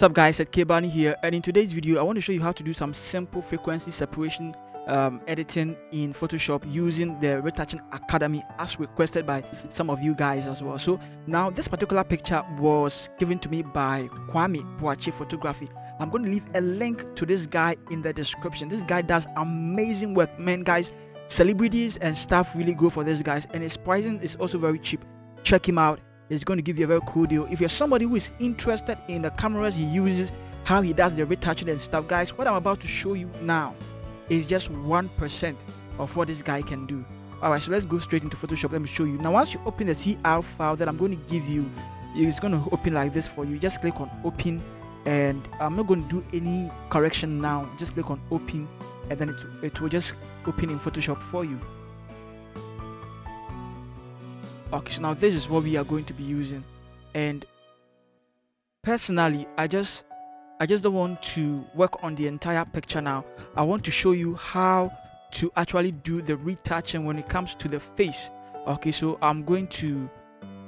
What's up guys, Seth K Bani here, and in today's video I want to show you how to do some simple frequency separation editing in Photoshop using the Retouching Academy as requested by some of you guys as well. So now this particular picture was given to me by Quame Boakye Photography. I'm going to leave a link to this guy in the description. This guy does amazing work, man. Guys, celebrities and stuff really go for this guys, and his pricing is also very cheap. Check him out. It's going to give you a very cool deal. If you're somebody who is interested in the cameras he uses, how he does the retouching and stuff, guys, what I'm about to show you now is just 1% of what this guy can do. Alright, so let's go straight into Photoshop. Let me show you. Now once you open the CR file that I'm going to give you, it's going to open like this for you. Just click on open, and I'm not going to do any correction now. Just click on open, and then it will just open in Photoshop for you. Okay, so now this is what we are going to be using, and personally I just don't want to work on the entire picture now. I want to show you how to actually do the retouching when it comes to the face. Okay, so I'm going to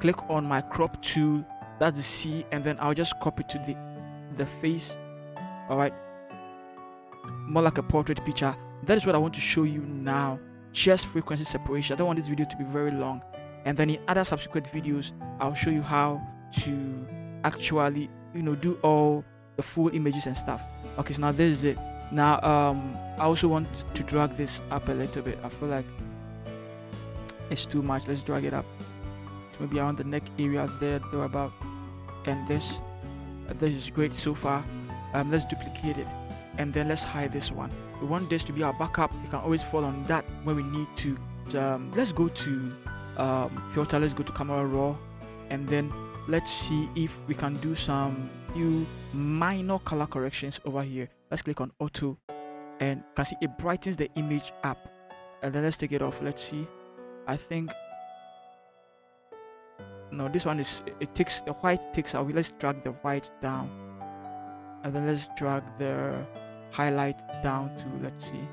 click on my crop tool, that's the C, and then I'll just crop it to the face. All right, more like a portrait picture. That is what I want to show you now, just frequency separation. I don't want this video to be very long. And then in other subsequent videos, I'll show you how to actually, do all the full images and stuff. Okay, so now this is it. Now, I also want to drag this up a little bit. I feel like it's too much. Let's drag it up to maybe around the neck area there about. And this is great so far. Let's duplicate it, and then let's hide this one. We want this to be our backup. You can always fall on that when we need to. Let's go to filter, let's go to camera raw, and then let's see if we can do some few minor color corrections over here. Let's click on auto, and you can see it brightens the image up. And then let's take it off. Let's see. I think no, this one is, it takes the white takes away. Let's drag the white down, and then let's drag the highlight down to, let's see,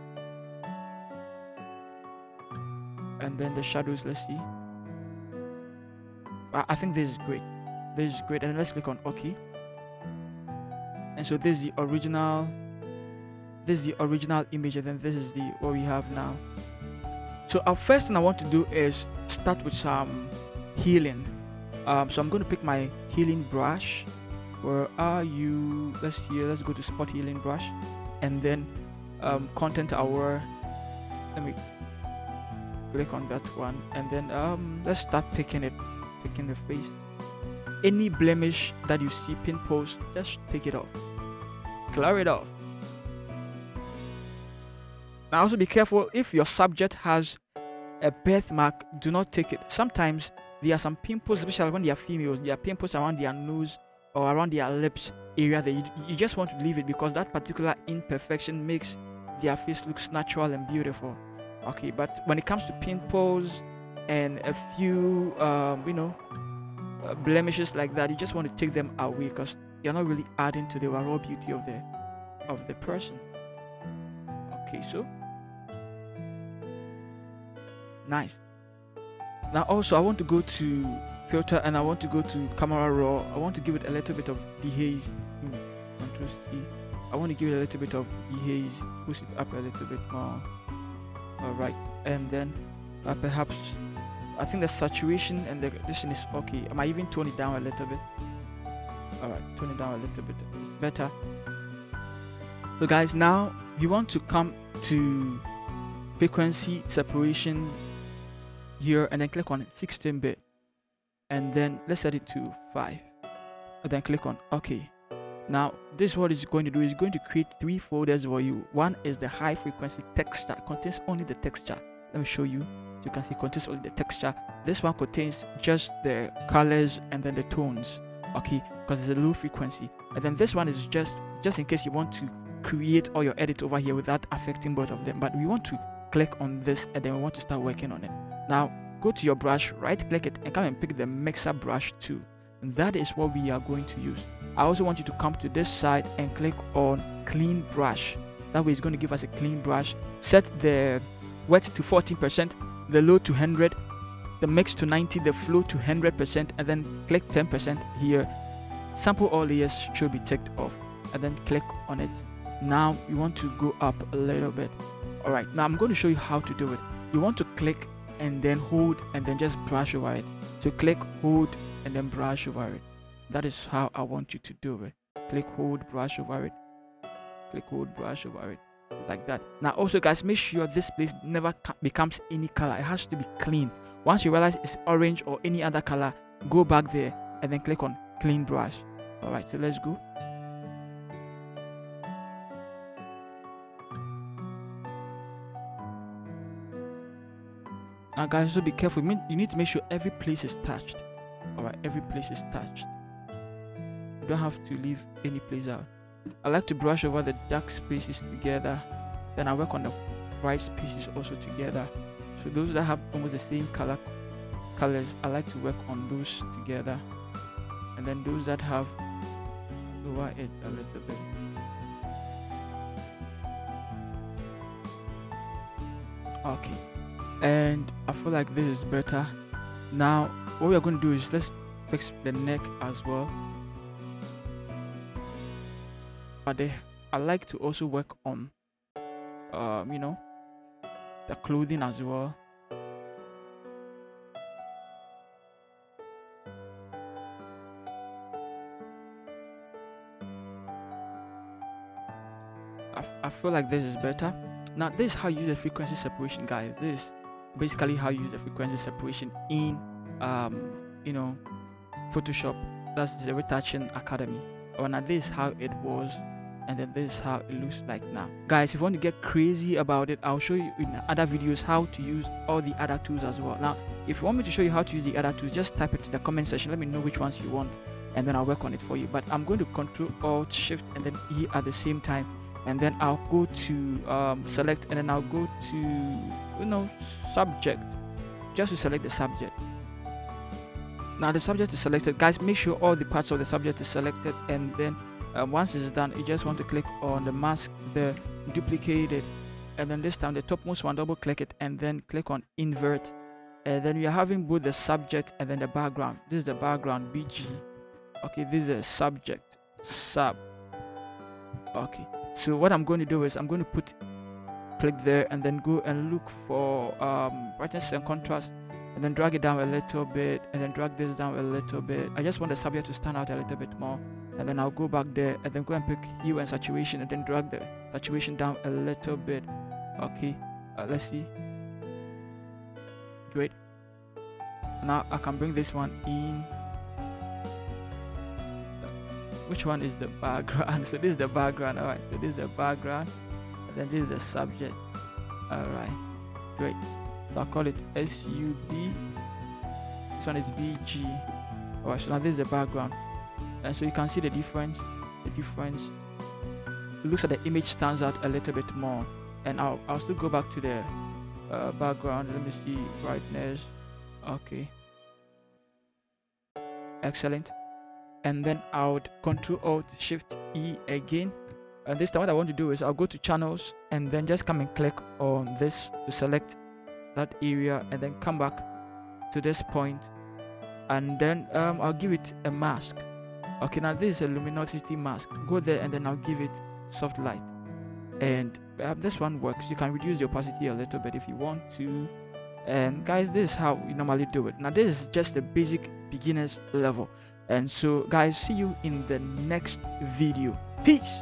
and then the shadows, let's see. I think this is great. This is great. And let's click on OK. And so this is the original image, and then this is the what we have now. So our first thing I want to do is start with some healing. So I'm going to pick my healing brush. Where are you? Let's go to spot healing brush, and then content aware. Let me click on that one, and then let's start picking the face. Any blemish that you see, pimples, just take it off, clear it off. Now also be careful, if your subject has a birthmark, do not take it. Sometimes there are some pimples, especially when they are females, there are pimples around their nose or around their lips area that you just want to leave it, because that particular imperfection makes their face look natural and beautiful. Okay, but when it comes to pimples and a few blemishes like that, you just want to take them away, because you're not really adding to the overall beauty of the person. Okay, so nice. Now also I want to go to filter, and I want to go to camera raw. I want to give it a little bit of dehaze. Control C. I want to give it a little bit of dehaze, push it up a little bit more. Alright, and then perhaps I think the saturation and the addition is okay. I might even tone it down a little bit. Alright, tone it down a little bit. It's better. So guys, now you want to come to frequency separation here, and then click on 16-bit, and then let's set it to 5, and then click on OK. Now this is what it's going to do. It's going to create 3 folders for you. One is the high frequency texture, contains only the texture. Let me show you. You can see contains only the texture. This one contains just the colors and then the tones, okay, because it's a low frequency. And then this one is just in case you want to create all your edit over here without affecting both of them. But we want to click on this, and then we want to start working on it. Now go to your brush, right click it, and come and pick the mixer brush tool. And that is what we are going to use. I also want you to come to this side and click on clean brush. That way it's going to give us a clean brush. Set the wet to 14%, the low to 100, the mix to 90, the flow to 100%, and then click 10% here. sample all layers should be ticked off, and then click on it. Now you want to go up a little bit. All right, now I'm going to show you how to do it. You want to click and then hold and then just brush over it. So click, hold, and then brush over it. That is how I want you to do it. Click, hold, brush over it. Click, hold, brush over it, like that. Now also guys, make sure this place never becomes any color. It has to be clean. Once you realize it's orange or any other color, go back there and then click on clean brush. All right, so let's go. Now guys, so be careful. You need to make sure every place is touched. All right, every place is touched. You don't have to leave any place out. I like to brush over the dark spaces together, then I work on the bright spaces also together. So those that have almost the same colors, I like to work on those together, and then those that have lower it a little bit. Okay, and I feel like this is better. Now what we are going to do is let's fix the neck as well. But I like to also work on you know, the clothing as well. I feel like this is better. Now this is how you use the frequency separation, guys. This is basically how you use the frequency separation in you know, Photoshop. That's the Retouching Academy. Now this is how it was, and then this is how it looks like now. Guys, if you want to get crazy about it, I'll show you in other videos how to use all the other tools as well. Now if you want me to show you how to use the other tools, just type it in the comment section. Let me know which ones you want, and then I'll work on it for you. But I'm going to Control Alt Shift and then E at the same time, and then I'll go to select, and then I'll go to, you know, subject, just to select the subject. Now the subject is selected, guys. Make sure all the parts of the subject is selected, and then once it's done, you just want to click on the mask there, duplicate it, and then this time the topmost one, double click it, and then click on invert, and then we are having both the subject and then the background. This is the background, BG. Okay, this is a subject, sub. Okay, so what I'm going to do is I'm going to click there and then go and look for brightness and contrast, and then drag it down a little bit, and then drag this down a little bit. I just want the subject to stand out a little bit more, and then I'll go back there and then go and pick hue and saturation, and then drag the saturation down a little bit. Okay, let's see. Great. Now I can bring this one in. Which one is the background? So this is the background. All right, so this is the background, and then this is the subject. All right, great. So I'll call it SUB. This one is BG. All right, so now this is the background, and so you can see the difference. It looks like the image stands out a little bit more. And I'll still go back to the background. Let me see, brightness. Okay, excellent. And then I would Control Alt Shift E again, and this time what I want to do is I'll go to channels and then just come and click on this to select that area, and then come back to this point, and then I'll give it a mask. Okay, now this is a luminosity mask. Go there and then I'll give it soft light, and this one works. You can reduce the opacity a little bit if you want to. And guys, this is how we normally do it. Now this is just the basic beginners level. And so guys, see you in the next video. Peace.